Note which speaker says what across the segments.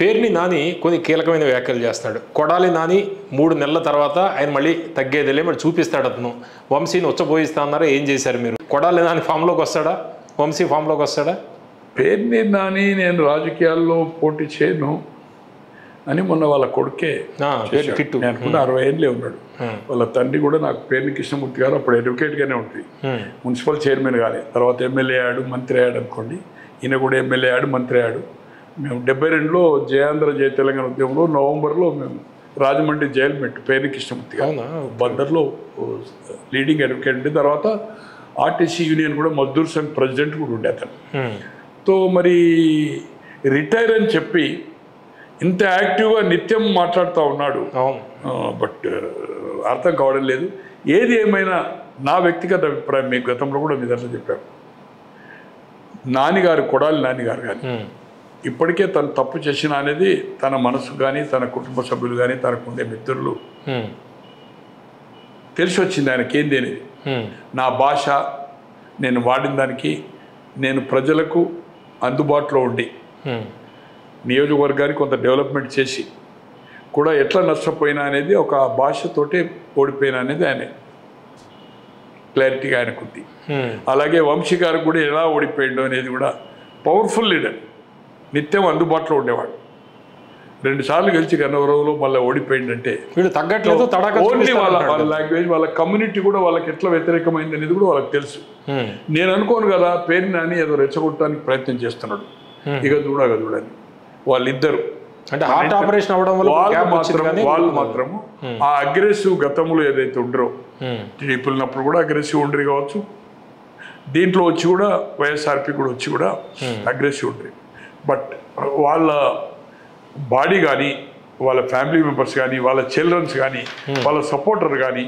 Speaker 1: పేర్ని నాని కొన్ని కీలకమైన వ్యాఖ్యలు చేస్తున్నాడు. కొడాలి నాని 3 నెలల తర్వాత ఆయన మళ్ళీ తగ్గేదిలే మరి చూపిస్తాడు అతను. వంశీని ఉచ్చబోయిస్తా అన్నారా, ఏం చేశారు మీరు? కొడాలి నాని ఫామ్లోకి వస్తాడా, వంశీ ఫామ్లోకి వస్తాడా?
Speaker 2: పేర్ని నాని నేను రాజకీయాల్లో పోటీ చేయను అని మొన్న వాళ్ళ కొడుకే నేను అనుకున్న 60 ఏళ్ళే ఉన్నాడు. వాళ్ళ తండ్రి కూడా నాకు పేర్ని కృష్ణమూర్తి గారు అప్పుడు అడ్వకేట్గానే ఉంటుంది, మున్సిపల్ చైర్మన్ కానీ, తర్వాత ఎమ్మెల్యే అయ్యాడు, మంత్రి అయ్యాడు అనుకోండి. ఈయన కూడా ఎమ్మెల్యే అయ్యాడు, మంత్రి అయ్యాడు. మేము 72లో జయాంధ్ర జయ తెలంగాణ ఉద్యమంలో నవంబర్లో మేము రాజమండ్రి జైలు పెట్టు పేర్ని కృష్ణమూర్తి గారు బందర్లో లీడింగ్ అడ్వకేట్ ఉండి, తర్వాత ఆర్టీసీ యూనియన్ కూడా మజ్దూర్ సంఘ్ ప్రెసిడెంట్ కూడా ఉండే అతను. తో మరి రిటైర్ అని చెప్పి ఇంత యాక్టివ్గా నిత్యం మాట్లాడుతూ ఉన్నాడు. బట్ అర్థం కావడం లేదు. ఏది ఏమైనా నా వ్యక్తిగత అభిప్రాయం మీకు గతంలో కూడా మీ దాంట్లో చెప్పాను, నానిగారు కొడాలి నానిగారు కానీ ఇప్పటికే తను తప్పు చేసిన అనేది తన మనసు కానీ, తన కుటుంబ సభ్యులు కానీ, తనకుండే మిత్రులు తెలిసి వచ్చింది ఆయనకి ఏంది అనేది. నా భాష నేను వాడిన దానికి నేను ప్రజలకు అందుబాటులో ఉండి నియోజకవర్గానికి కొంత డెవలప్మెంట్ చేసి కూడా ఎట్లా నష్టపోయినా అనేది ఒక భాషతోటే ఓడిపోయినా అనేది ఆయన క్లారిటీగా ఆయనకుంది. అలాగే వంశీ గారు కూడా ఎలా ఓడిపోయిండు అనేది కూడా పవర్ఫుల్ లీడర్, నిత్యం అందుబాటులో ఉండేవాడు. 2 సార్లు గెలిచి గన్నవరంలో మళ్ళీ ఓడిపోయిందంటే ఓన్లీ వాళ్ళ లాంగ్వేజ్, వాళ్ళ కమ్యూనిటీ కూడా వాళ్ళకి ఎట్లా వ్యతిరేకమైంది అనేది కూడా వాళ్ళకి తెలుసు. నేను అనుకోను కదా పేరుని అని ఏదో రెచ్చగొట్టడానికి ప్రయత్నం చేస్తున్నాడు. ఇక చూడని వాళ్ళిద్దరు వాళ్ళు మాత్రము ఆ అగ్రెసివ్ గతంలో ఏదైతే ఉండరో టీడీపీలున్నప్పుడు కూడా అగ్రెసివ్ ఉండరు కావచ్చు, దీంట్లో వచ్చి కూడా వైఎస్ఆర్పీ కూడా వచ్చి కూడా అగ్రెసివ్ ఉండరు. బట్ వాళ్ళ బాడీ కానీ, వాళ్ళ ఫ్యామిలీ మెంబర్స్ కానీ, వాళ్ళ చిల్డ్రన్స్ కానీ, వాళ్ళ సపోర్టర్ కానీ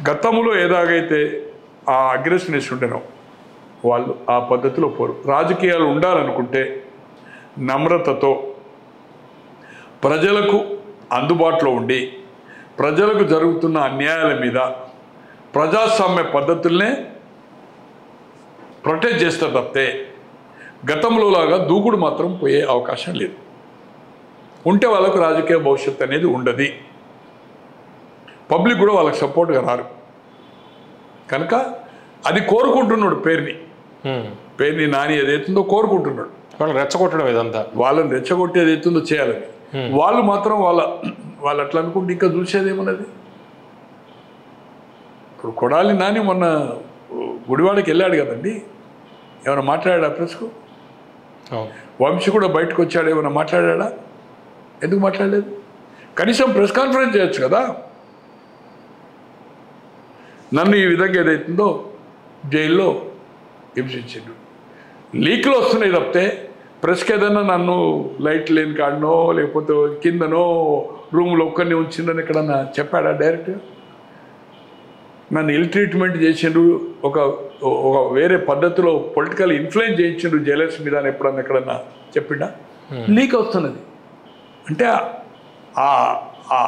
Speaker 2: గతంలో ఏదాగైతే ఆ అగ్రెసివ్నెస్ ఉండేనో వాళ్ళు ఆ పద్ధతిలో పోరు. రాజకీయాలు ఉండాలనుకుంటే నమ్రతతో ప్రజలకు అందుబాటులో ఉండి ప్రజలకు జరుగుతున్న అన్యాయాల మీద ప్రజాస్వామ్య పద్ధతుల్నే ప్రొటెక్ట్ చేస్తారు తప్పితే గతంలో లాగా దూకుడు మాత్రం పోయే అవకాశం లేదు. ఉంటే వాళ్ళకు రాజకీయ భవిష్యత్తు అనేది ఉండదు, పబ్లిక్ కూడా వాళ్ళకి సపోర్ట్గా రారు. కనుక అది కోరుకుంటున్నాడు పేరుని నాని ఏదైతుందో కోరుకుంటున్నాడు.
Speaker 1: వాళ్ళని రెచ్చగొట్టడం ఇదంతా,
Speaker 2: వాళ్ళని రెచ్చగొట్టి ఏదైతుందో చేయాలని. వాళ్ళు మాత్రం వాళ్ళు అట్లా అనుకుంటే ఇంకా చూసేదేమన్నది. ఇప్పుడు కొడాలి నాని మొన్న గుడివాడకి వెళ్ళాడు కదండి, ఏమైనా మాట్లాడా ప్రెస్కు? వంశీ కూడా బయటకు వచ్చాడు, ఏమైనా మాట్లాడా? ఎందుకు మాట్లాడలేదు? కనీసం ప్రెస్ కాన్ఫరెన్స్ చేయొచ్చు కదా. నన్ను ఈ విధంగా ఏదైతుందో జైల్లో హింసించాడు, లీక్లు వస్తున్నాయి తప్పితే ప్రెస్కి ఏదన్నా నన్ను లైట్ లేని కాడనో లేకపోతే కిందనో రూమ్లో ఒక్కరిని ఉంచిందని ఎక్కడన్నా చెప్పాడా డైరెక్ట్గా? నన్ను ఇల్ ట్రీట్మెంట్ చేసిండు, ఒక వేరే పద్ధతిలో పొలిటికల్ ఇన్ఫ్లుయెన్స్ చేయించిండు జైలర్స్ మీద అని ఎప్పుడన్నా ఎక్కడన్నా చెప్పిండా? లీక్ వస్తున్నది అంటే ఆ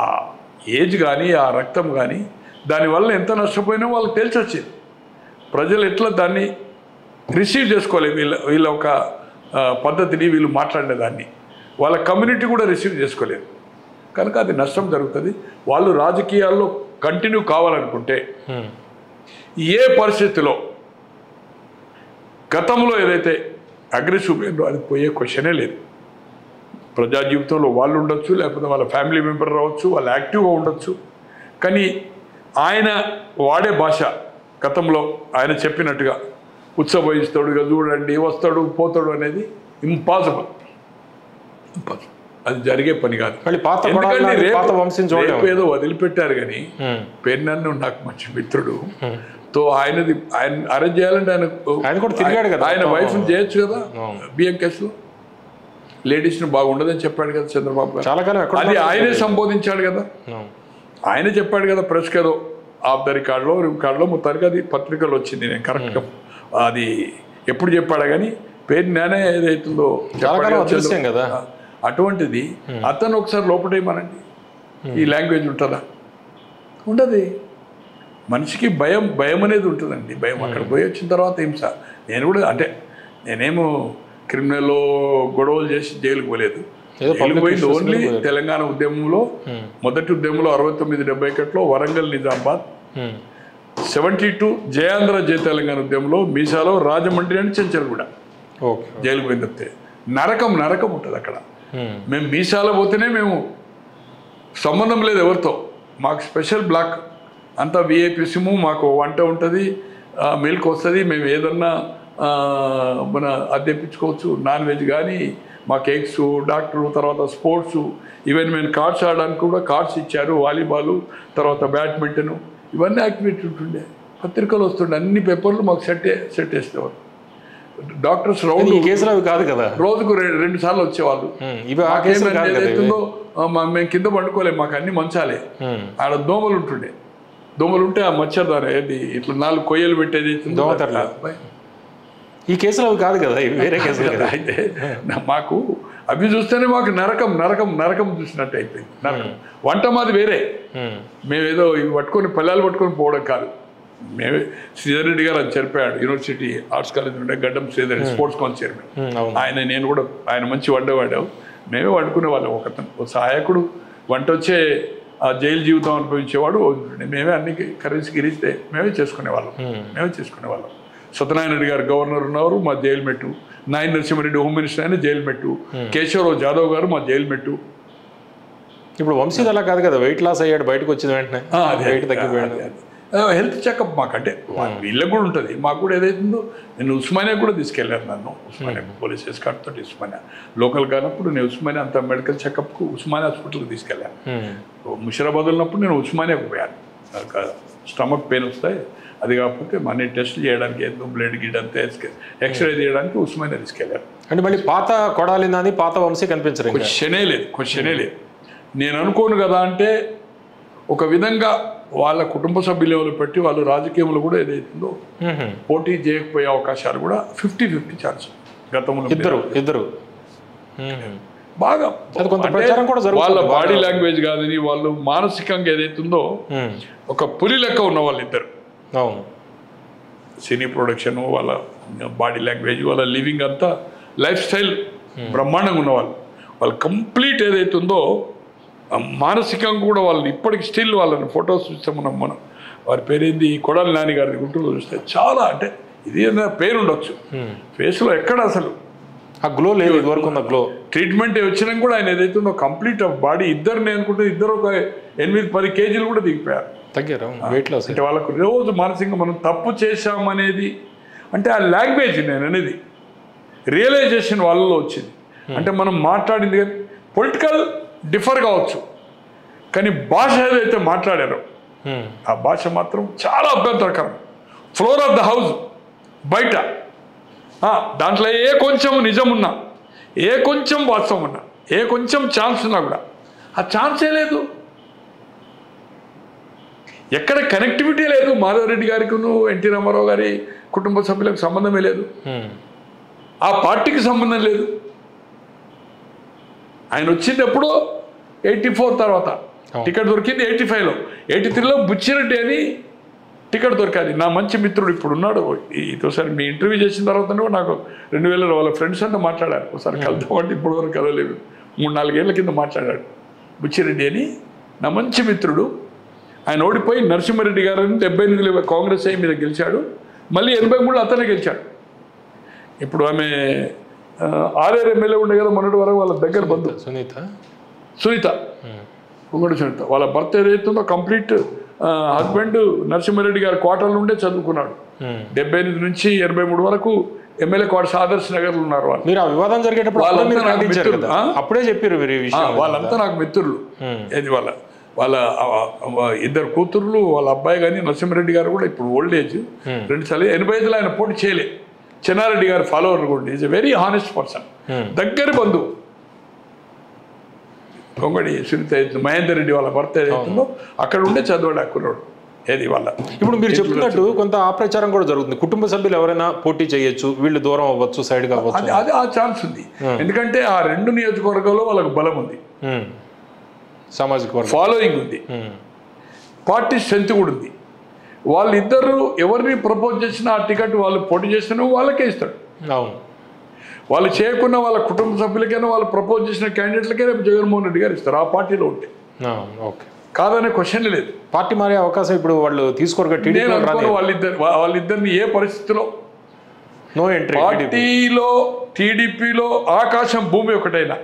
Speaker 2: ఏజ్ కానీ, ఆ రక్తం కానీ, దానివల్ల ఎంత నష్టపోయినా వాళ్ళకి తెలిసి వచ్చింది. ప్రజలు ఎట్లా దాన్ని రిసీవ్ చేసుకోలేదు, వీళ్ళ ఒక పద్ధతిని, వీళ్ళు మాట్లాడిన దాన్ని వాళ్ళ కమ్యూనిటీ కూడా రిసీవ్ చేసుకోలేదు. కనుక అది నష్టం జరుగుతుంది. వాళ్ళు రాజకీయాల్లో కంటిన్యూ కావాలనుకుంటే ఏ పరిస్థితిలో గతంలో ఏదైతే అగ్రెసివ్ అది పోయే క్వశ్చనే లేదు. ప్రజా జీవితంలో వాళ్ళు ఉండొచ్చు, లేకపోతే వాళ్ళ ఫ్యామిలీ మెంబర్ రావచ్చు, వాళ్ళు యాక్టివ్గా ఉండొచ్చు. కానీ ఆయన వాడే భాష గతంలో ఆయన చెప్పినట్టుగా ఉత్సవయిస్తాడు, ఇక చూడండి వస్తాడు పోతాడు అనేది ఇంపాసిబుల్. అది జరిగే పని కాదు. రేపు ఏదో వదిలిపెట్టారు కానీ పేర్ని నాకు మంచి మిత్రుడు, తో ఆయన అరెస్ట్ చేయాలంటే ఆయన వైఫ్ని చేయొచ్చు కదా. బియ్యం కేసులో లేడీస్ని బాగుండదని చెప్పాడు కదా చంద్రబాబు గారు. అది ఆయనే సంబోధించాడు కదా, ఆయనే చెప్పాడు కదా ప్రెస్కి, ఏదో ఆఫ్ ద రికార్డులో మొత్తానికి అది పత్రికలు వచ్చింది. నేను కరెక్ట్గా అది ఎప్పుడు చెప్పాడా కానీ పేర్ని నానే ఏదైతుందో
Speaker 1: కదా.
Speaker 2: అటువంటిది అతను ఒకసారి లోపటేయమనండి, ఈ లాంగ్వేజ్ ఉంటుందా? ఉండదు. మనిషికి భయం అనేది ఉంటుందండి. భయం అక్కడ పోయి వచ్చిన తర్వాత హింస. నేను కూడా అంటే నేనేమో క్రిమినల్లో గొడవలు చేసి జైలుకు పోలేదు, పోయింది ఓన్లీ తెలంగాణ ఉద్యమంలో. మొదటి ఉద్యమంలో 69-71 వరంగల్ నిజామాబాద్, 72 జయాంధ్ర జయ తెలంగాణ ఉద్యమంలో మీసాలో రాజమండ్రి అని చెంచల్గూడ జైలుకు పోయింది తప్పితే నరకం ఉంటుంది అక్కడ. మేము మీసాల పోతేనే మేము సంబంధం లేదు ఎవరితో, మాకు స్పెషల్ బ్లాక్ అంతా విఐపి సిమ్, మాకు వంట ఉంటుంది, మిల్క్ వస్తుంది, మేము ఏదన్నా మన అద్దెపించుకోవచ్చు, నాన్ వెజ్ కానీ మాకు ఎగ్స్, డాక్టరు, తర్వాత స్పోర్ట్స్, ఈవెన్ మేము కార్డ్స్ ఆడడానికి కూడా కార్డ్స్ ఇచ్చారు, వాలీబాలు, తర్వాత బ్యాడ్మింటను, ఇవన్నీ యాక్టివిటీ ఉంటుండే. పత్రికలు వస్తుండే, అన్ని పేపర్లు మాకు సెట్ వేసేవారు. డాక్టర్స్ రౌండ్
Speaker 1: కేసులు అవి కాదు కదా,
Speaker 2: రోజుకు 2 సార్లు వచ్చేవాళ్ళు. ఏదైతుందో మేము కింద పండుకోలేము, మాకు అన్ని మంచాలే. ఆడ దోమలు ఉంటుండే, దోమలు ఉంటే ఆ మచ్చర్ ఏది ఇట్లా 4 కొయ్యలు పెట్టేది.
Speaker 1: ఈ కేసులు అవి కాదు కదా, వేరే కేసులు కదా.
Speaker 2: అయితే మాకు అవి చూస్తేనే మాకు నరకం చూసినట్టు అయిపోయింది. నరకం వంట మాది వేరే. మేమేదో ఇవి పల్లెలు పట్టుకొని పోవడం కాదు. మేమే శ్రీధర్ రెడ్డి గారు అని చనిపోయాడు, యూనివర్సిటీ ఆర్ట్స్ కాలేజ్ ఉండే గడ్డం Sridhar Reddy, sports council chairman. నేను కూడా ఆయన మంచి వండవాడావు. మేమే వండుకునే వాళ్ళం. ఒక సహాయకుడు వంట వచ్చే ఆ జైలు జీవితం అనుభవించేవాడు. మేమే అన్ని కర్రీస్ గిరిస్తే మేమే చేసుకునేవాళ్ళం. సత్యనారాయణ రెడ్డి గారు గవర్నర్ ఉన్నారు, మా జైలు మెట్టు. నాయన నరసింహారెడ్డి హోమ్ మినిస్టర్ అయినా జైలు మెట్టు. కేశవరావు జాదవ్ గారు మా జైలు మెట్టు.
Speaker 1: ఇప్పుడు వంశీ అలా కాదు కదా, వెయిట్ లాస్ అయ్యాడు, బయటకు వచ్చిన వెంటనే వెయిట్ తగ్గిపోయాడు.
Speaker 2: హెల్త్ చెకప్ మాకంటే వీళ్ళకి కూడా ఉంటుంది, మాకు కూడా ఏదైతుందో. నేను ఉస్మానియా కూడా తీసుకెళ్ళాను, నన్ను ఉస్మానియా పోలీస్ ఎస్కార్ట్ తోటి ఉస్మానియా లోకల్ కానప్పుడు నేను ఉస్మానియా అంత మెడికల్ చెకప్కు ఉస్మానియా హాస్పిటల్కి తీసుకెళ్ళాను. ముషిరాబాద్ ఉన్నప్పుడు నేను ఉస్మానియాకు పోయాను. స్టమక్ పెయిన్ వస్తాయి, అది కాకపోతే అన్ని టెస్టులు చేయడానికి ఏదో బ్లడ్ గిడ్ అంతా ఎక్స్రే చేయడానికి ఉస్మానియా తీసుకెళ్ళాను.
Speaker 1: అంటే మళ్ళీ పాత కొడాలి నాని, పాత వంశీ కనిపించరు,
Speaker 2: క్వశ్చనే లేదు. నేను అనుకోను కదా, అంటే ఒక విధంగా వాళ్ళ కుటుంబ సభ్యులు పెట్టి వాళ్ళు రాజకీయంలో కూడా ఏదైతుందో పోటీ చేయకపోయే అవకాశాలు కూడా 50-50 ఛాన్స్. గతంలో
Speaker 1: ఇద్దరు
Speaker 2: బాగా వాళ్ళ బాడీ లాంగ్వేజ్ కాదని, వాళ్ళు మానసికంగా ఏదైతుందో ఒక పులి లెక్క ఉన్న వాళ్ళు ఇద్దరు. సినీ ప్రొడక్షన్, వాళ్ళ బాడీ లాంగ్వేజ్, వాళ్ళ లివింగ్ అంతా లైఫ్ స్టైల్ బ్రహ్మాండంగా ఉన్నవాళ్ళు. వాళ్ళు కంప్లీట్ ఏదైతుందో మానసికంగా కూడా వాళ్ళు ఇప్పటికి స్టిల్ వాళ్ళని ఫొటోస్ చూస్తాం మనం వారి పేరేంది కొడాలి నాని గారిని గుంటూరులో చూస్తే చాలా, అంటే ఇది ఏదైనా పేరు ఉండొచ్చు, ఫేస్లో ఎక్కడ అసలు
Speaker 1: ఆ గ్లో లేదు, ఇదివరకు ఉన్న గ్లో.
Speaker 2: ట్రీట్మెంట్ వచ్చినా కూడా ఆయన ఏదైతుందో కంప్లీట్ ఆఫ్ బాడీ ఇద్దరిని అనుకుంటే ఇద్దరు ఒక 8-10 కేజీలు కూడా దిగిపోయారు,
Speaker 1: తగ్గారు వెయిట్ లాస్.
Speaker 2: అంటే వాళ్ళకు రోజు మానసికంగా మనం తప్పు చేశామనేది, అంటే ఆ లాంగ్వేజ్ నేను అనేది రియలైజేషన్ వాళ్ళలో వచ్చింది. అంటే మనం మాట్లాడింది కానీ పొలిటికల్ డిఫర్ కావచ్చు, కానీ భాష ఏదైతే మాట్లాడారో ఆ భాష మాత్రం చాలా అభ్యంతరకరం. ఫ్లోర్ ఆఫ్ ద హౌస్ బయట దాంట్లో ఏ కొంచెం నిజం ఉన్నా, ఏ కొంచెం వాస్తవం ఉన్నా, ఏ కొంచెం ఛాన్స్ ఉన్నా కూడా ఆ ఛాన్సే లేదు. ఎక్కడ కనెక్టివిటీ లేదు. మాధవరెడ్డి గారికి ఎన్టీ రామారావు గారి కుటుంబ సభ్యులకు సంబంధమే లేదు, ఆ పార్టీకి సంబంధం లేదు. ఆయన వచ్చినప్పుడు 84 తర్వాత టికెట్ దొరికింది, 85లో 83లో బుచ్చిరెడ్డి అని టికెట్ దొరికింది. నా మంచి మిత్రుడు ఇప్పుడు ఉన్నాడు. ఒకసారి మీ ఇంటర్వ్యూ చేసిన తర్వాత నాకు 2000 వాళ్ళ ఫ్రెండ్స్ అంతా మాట్లాడారు, ఒకసారి కలుద్దామంటే ఇప్పుడు వరకు కలవలేదు. 3-4 ఏళ్ల కింద మాట్లాడాడు. బుచ్చిరెడ్డి అని నా మంచి మిత్రుడు. ఆయన ఓడిపోయి నరసింహారెడ్డి గారిని 78లో కాంగ్రెస్ మీద గెలిచాడు. మళ్ళీ 83లో అతనే గెలిచాడు. ఇప్పుడు ఆమె 6 ఎమ్మెల్యే ఉండే కదా మొన్నటి వరకు, వాళ్ళ దగ్గర బంధు సునీత పొంగడి సునీత, వాళ్ళ భర్త ఏదైతుందో కంప్లీట్ హస్బెండ్ నరసింహారెడ్డి గారి క్వార్టర్లు ఉండే చదువుకున్నాడు. 78 నుంచి 83 వరకు ఎమ్మెల్యే క్వార్టర్స్ ఆదర్శ్ నగర్లో ఉన్నారు వాళ్ళు.
Speaker 1: మీరు ఆ వివాదం జరిగేటప్పుడు అప్పుడే చెప్పారు
Speaker 2: వాళ్ళంతా నాకు మిత్రులు. ఏది వాళ్ళ 2 కూతుర్లు, వాళ్ళ అబ్బాయి కానీ నరసింహారెడ్డి గారు కూడా ఇప్పుడు ఓల్డ్ ఏజ్, 2 సార్లు 85లో ఆయన పోటీ చేయలే. చెన్నారెడ్డి గారు ఫాలోవర్ కూడా is a very honest person, దగ్గర బంధువు. కొంగడి సునీత మహేందర్ రెడ్డి వాళ్ళ భర్త ఏదైతుందో అక్కడ ఉండే చదవడు అక్కున్నాడు. ఏది వాళ్ళ
Speaker 1: ఇప్పుడు మీరు చెప్తున్నట్టు కొంత అప్రచారం కూడా జరుగుతుంది. కుటుంబ సభ్యులు ఎవరైనా పోటీ చేయొచ్చు, వీళ్ళు దూరం అవ్వచ్చు, సైడ్ కావచ్చు,
Speaker 2: అది ఆ ఛాన్స్ ఉంది. ఎందుకంటే ఆ 2 నియోజకవర్గాల్లో వాళ్ళకి బలం ఉంది,
Speaker 1: సామాజిక
Speaker 2: ఫాలోయింగ్ ఉంది, పార్టీ స్ట్రెంత్ కూడా ఉంది. వాళ్ళిద్దరు ఎవరిని ప్రపోజ్ చేసినా ఆ టికెట్ వాళ్ళు పోటీ చేసినా వాళ్ళకే ఇస్తాడు.
Speaker 1: అవును.
Speaker 2: వాళ్ళు చేయకుండా వాళ్ళ కుటుంబ సభ్యులకైనా వాళ్ళు ప్రపోజ్ చేసిన క్యాండిడేట్లకే రేపు జగన్మోహన్ రెడ్డి గారు ఇస్తారు ఆ పార్టీలో ఉంటే.
Speaker 1: ఓకే,
Speaker 2: కాదనే క్వశ్చన్ లేదు.
Speaker 1: పార్టీ మారే అవకాశం ఇప్పుడు వాళ్ళు తీసుకోరు.
Speaker 2: వాళ్ళిద్దరిని ఏ పరిస్థితిలో
Speaker 1: నో ఎంట్రీ
Speaker 2: పార్టీలో టీడీపీలో ఆకాశం భూమి ఒకటైనా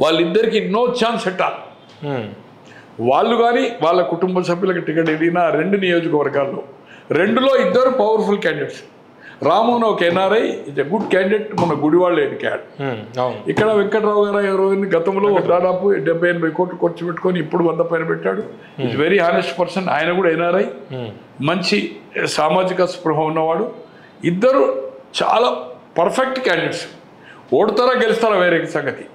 Speaker 2: వాళ్ళిద్దరికి నో ఛాన్స్ ఎట్టాలి. వాళ్ళు కానీ వాళ్ళ కుటుంబ సభ్యులకు టికెట్ ఎదిగిన 2 నియోజకవర్గాల్లో 2లో ఇద్దరు పవర్ఫుల్ క్యాండిడేట్స్. రామోన్ ఒక NRI is a good candidate, మన గుడివాళ్ళు ఎన్నికాడు. ఇక్కడ వెంకట్రావు గారు ఎవరో గతంలో దాదాపు 70-80 కోట్లు ఖర్చు పెట్టుకొని ఇప్పుడు 100 పైన పెట్టాడు. Is very honest person. ఆయన కూడా ఎన్ఆర్ఐ, మంచి సామాజిక స్పృహ ఉన్నవాడు. ఇద్దరు చాలా పర్ఫెక్ట్ క్యాండిడేట్స్. ఓడతారా గెలుస్తారా వేరే సంగతి.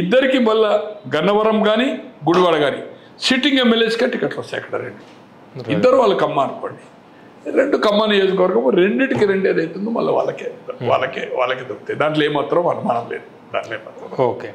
Speaker 2: ఇద్దరికి మళ్ళా గన్నవరం కానీ గుడివాడ కానీ సిట్టింగ్ ఎమ్మెల్యేస్కే టికెట్లు వస్తాయి. అక్కడ 2 ఇద్దరు వాళ్ళు ఖమ్మం అనుకోండి, 2 ఖమ్మం నియోజకవర్గం 2కి 2 ఏదైతుందో మళ్ళీ వాళ్ళకే దొరుకుతాయి. దాంట్లో ఏమాత్రం అనుమానం లేదు. దాంట్లో ఏమాత్రం
Speaker 1: ఓకే.